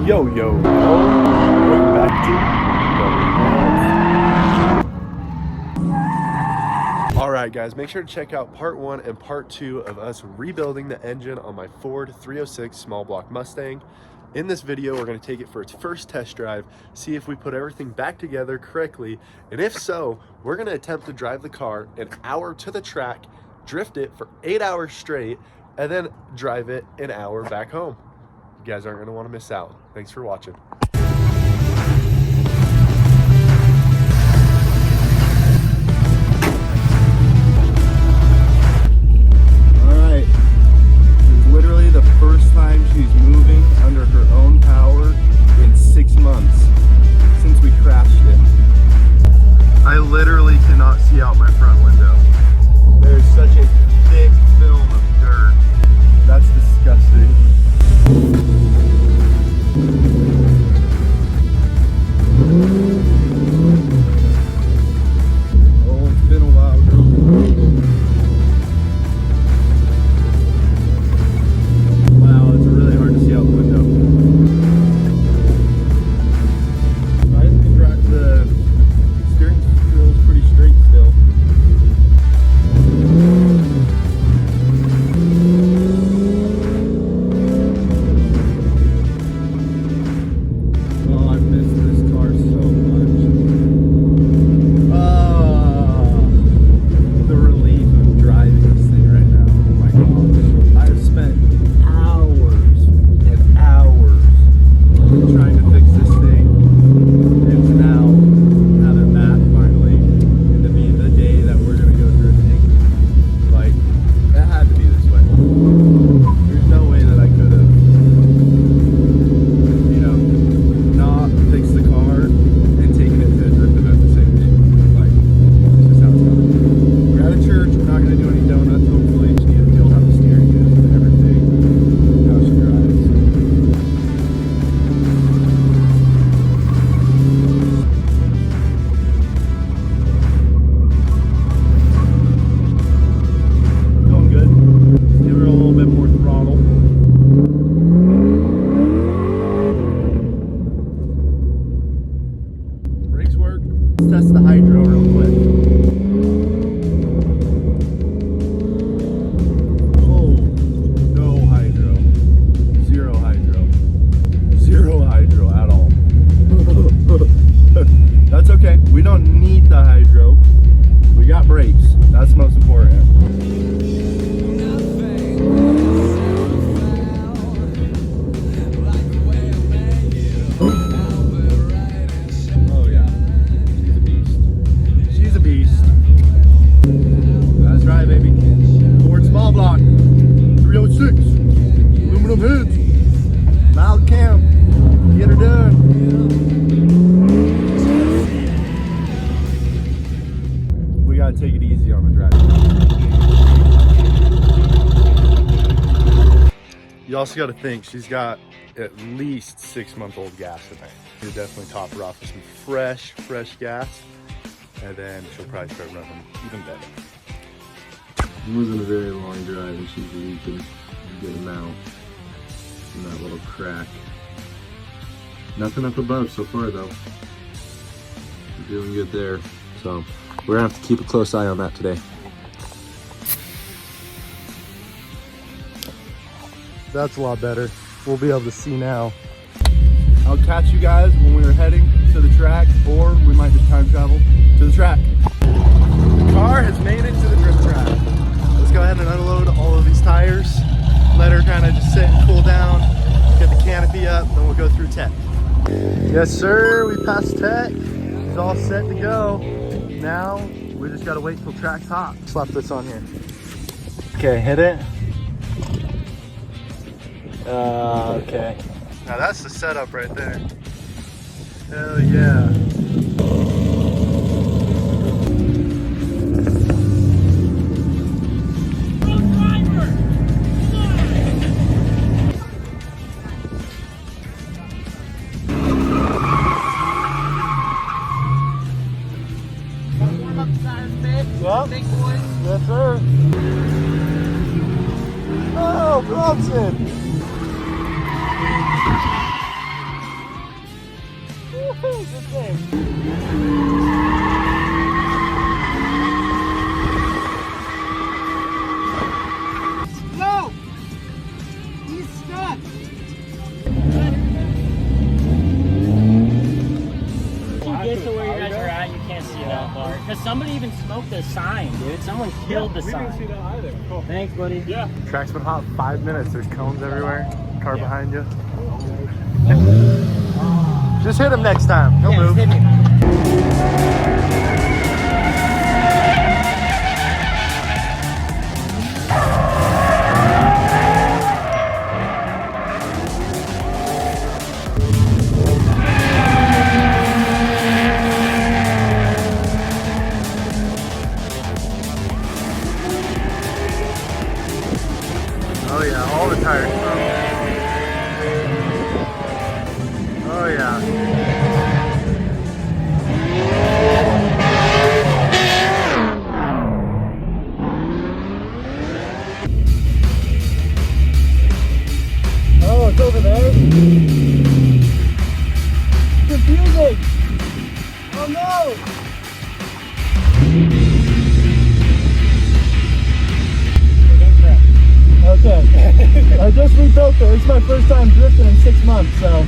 Yo, welcome back to Alright guys, make sure to check out part 1 and part 2 of us rebuilding the engine on my Ford 306 small block Mustang. In this video, we're going to take it for its first test drive, see if we put everything back together correctly, and if so, we're going to attempt to drive the car an hour to the track, drift it for 8 hours straight, and then drive it an hour back home. You guys aren't going to want to miss out. Thanks for watching. Alright, this is literally the first time she's moving under her own power in 6 months since we crashed it. I literally cannot see out my front window. There's such a thick film of dirt. That's disgusting. Oh, it's been a while, girl. Wow, it's really hard to see out the window. I think the steering wheel is pretty straight still. Oh, I miss this car so much. The relief of driving this thing right now. Oh my gosh. I've spent hours and hours trying to fix this thing, and to now have it back finally, and to be the day that we're gonna go drifting. Like, it had to be this way. There's no way that I could have, not fixed the car and taken it to a drift event the same day. Like, it's just how it's going. We're at a church, we're not gonna do any donuts, hopefully. She needs to feel how the steering is and everything, how she drives. Going good. Let's give her a little bit more throttle. Brakes work. Let's test the hydro real quick. Oh, no hydro. Zero hydro. Zero hydro at all. That's okay. We don't need the hydro. We got brakes. That's most important. Oh yeah, she's a beast. She's a beast. That's right, baby. Ford small block, 306, aluminum heads, mild cam. Get her done. We gotta take it easy on the drive. You also gotta think she's got at least 6-month-old gas in there. You definitely top her off with some fresh gas, and then she'll probably start running even better. It wasn't a very long drive, and she's leaking a good amount in that little crack. Nothing up above so far though. We're doing good there. So we're gonna have to keep a close eye on that today. That's a lot better. We'll be able to see now. I'll catch you guys when we are heading to the track, or we might just time travel to the track. The car has made it to the drift track. Let's go ahead and unload all of these tires. Let her kind of just sit and cool down. Get the canopy up, then we'll go through tech. Yes sir, we passed tech. It's all set to go. Now, we just gotta wait till track's hot. Slap this on here. Okay, hit it. Okay. Now that's the setup right there. Hell yeah. Yep. Big boy. Yes, sir. Oh, Bronson. somebody even smoked the sign, dude. Someone killed the sign. We didn't see that either. Cool. Thanks, buddy. Yeah. Track's been hot 5 minutes. There's cones everywhere. Car behind you. Just hit him next time. He'll move. Hit me. Oh yeah, all the tires smoke. Oh yeah. Oh, it's over there? Confusing! Oh no! Okay. I just rebuilt it. It's my first time drifting in 6 months, so.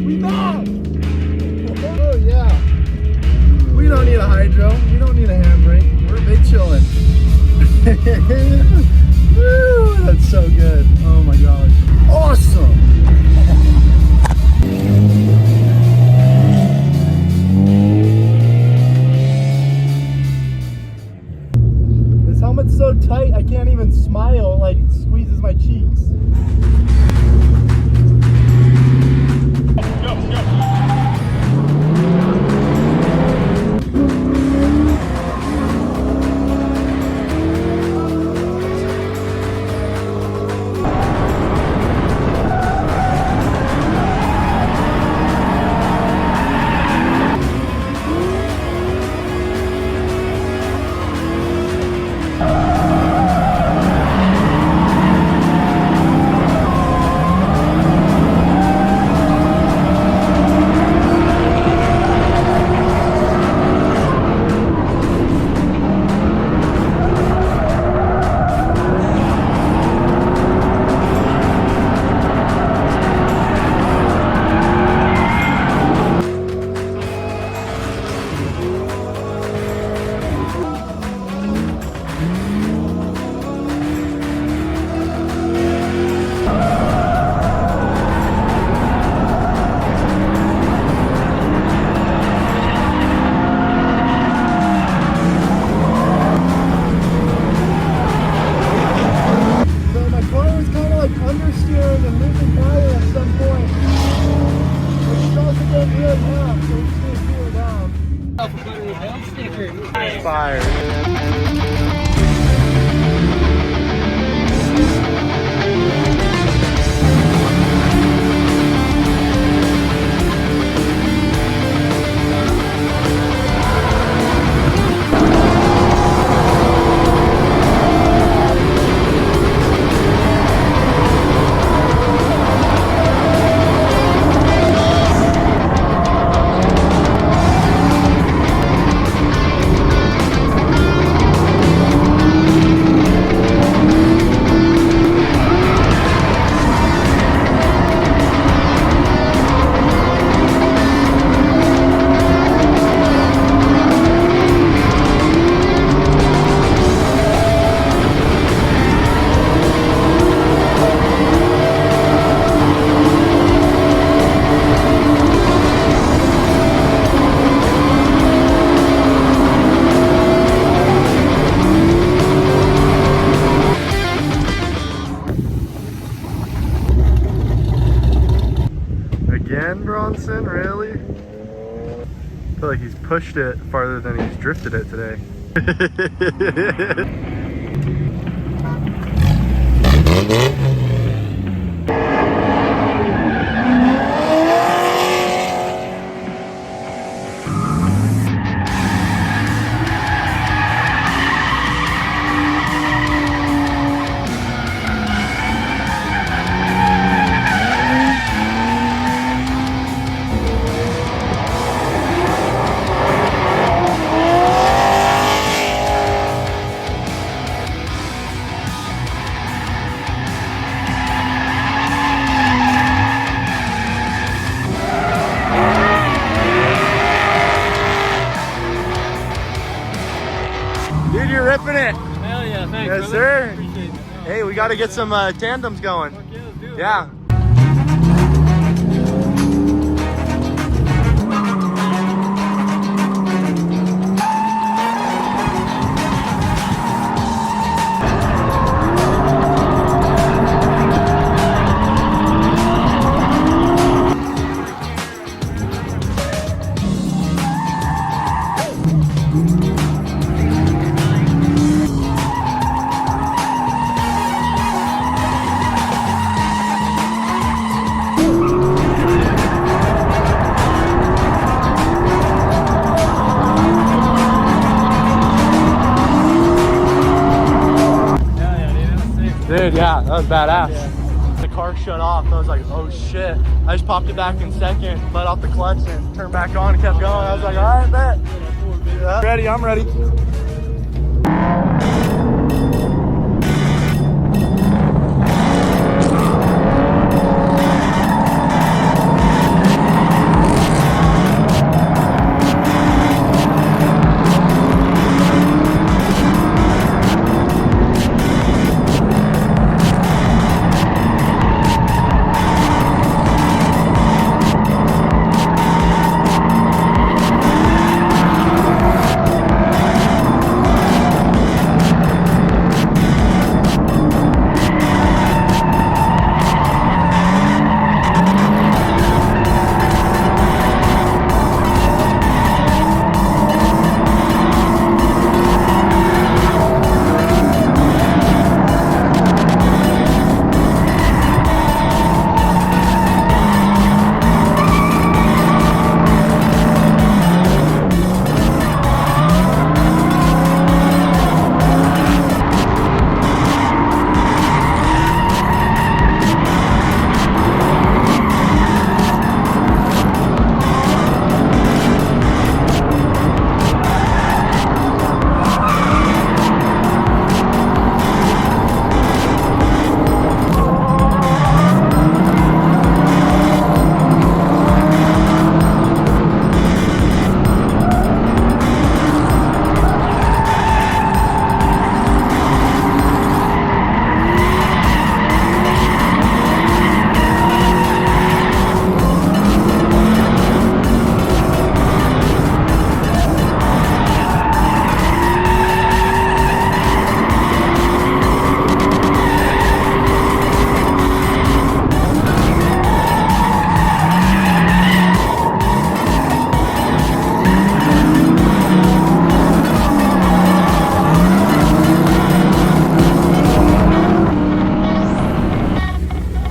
We back! Oh yeah. We don't need a hydro. We don't need a handbrake. We're big chillin'. Woo, that's so good. Oh my gosh. Awesome! This helmet's so tight I can't even smile, like it squeezes my cheeks. Understeering and losing power at some point. It's supposed to get really hot, so we're just gonna cool it down. Buttery belt sticker. Fire. Again, Bronson, really? I feel like he's pushed it farther than he's drifted it today. Hey, we got to get some tandems going. Yeah. Dude, yeah, that was badass. Yeah. The car shut off. I was like, oh shit. I just popped it back in second, let off the clutch and turned back on and kept going. I was like, all right, bet. Yeah. Ready, I'm ready.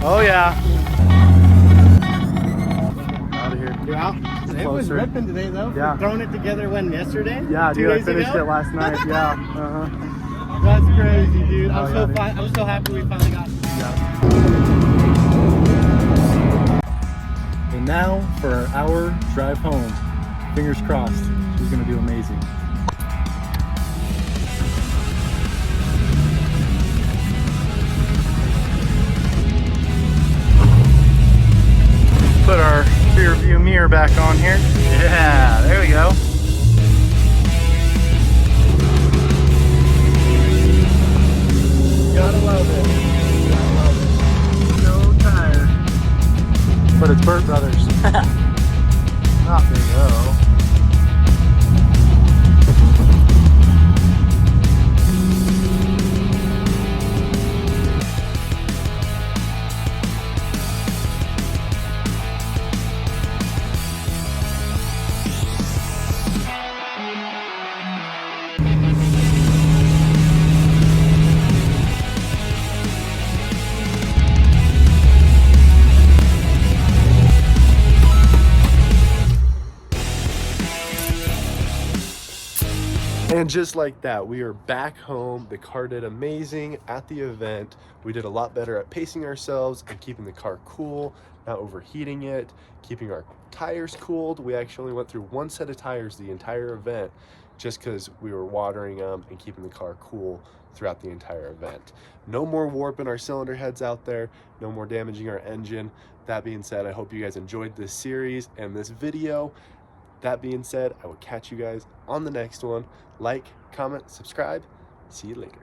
Oh yeah. Out of here. You're out. It was ripping today though. Yeah. Throwing it together when yesterday? Yeah, 2 dude, I days finished ago? it last night. Yeah. That's crazy, dude. Oh, I'm so happy we finally got it. And now for our drive home. Fingers crossed. She's gonna do amazing. Put our rear view mirror back on here. Yeah, there we go. Gotta love it. So tired. But it's Burt Brothers. Not big though. And just like that, we are back home. The car did amazing at the event. We did a lot better at pacing ourselves and keeping the car cool, not overheating it, keeping our tires cooled. We actually went through one set of tires the entire event just because we were watering them and keeping the car cool throughout the entire event. No more warping our cylinder heads out there, no more damaging our engine. That being said, I hope you guys enjoyed this series and this video. That being said, I will catch you guys on the next one. Like, comment, subscribe. See you later.